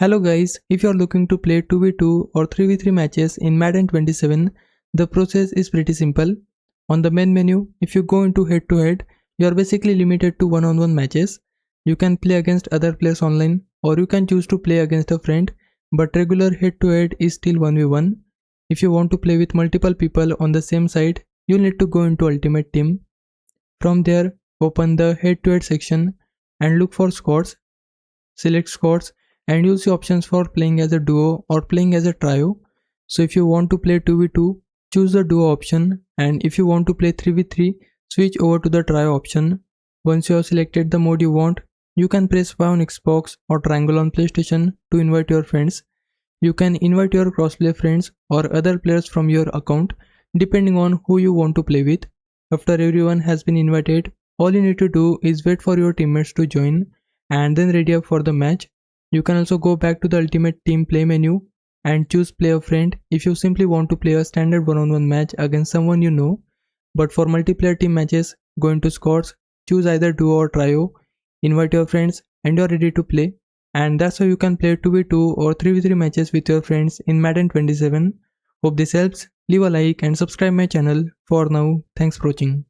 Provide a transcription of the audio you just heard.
Hello guys, if you are looking to play 2v2 or 3v3 matches in Madden 27, the process is pretty simple. On the main menu, if you go into head to head, you are basically limited to one-on-one matches. You can play against other players online, or you can choose to play against a friend, but regular head to head is still 1v1. If you want to play with multiple people on the same site, you'll need to go into Ultimate Team. From there, open the head to head section and look for squads. Select squads and use the options for playing as a duo or playing as a trio. So if you want to play 2v2, choose the duo option, and if you want to play 3v3, switch over to the trio option. Once you have selected the mode you want, you can press Y on Xbox or triangle on PlayStation to invite your friends. You can invite your crossplay friends or other players from your account depending on who you want to play with. After everyone has been invited, all you need to do is wait for your teammates to join and then ready up for the match. You can also go back to the Ultimate Team Play menu and choose Play a Friend if you simply want to play a standard one-on-one match against someone you know. But for multiplayer team matches, go into Squads, choose either Duo or Trio, invite your friends, and you're ready to play. And that's how you can play 2v2 or 3v3 matches with your friends in Madden 27. Hope this helps. Leave a like and subscribe my channel. For now, thanks for watching.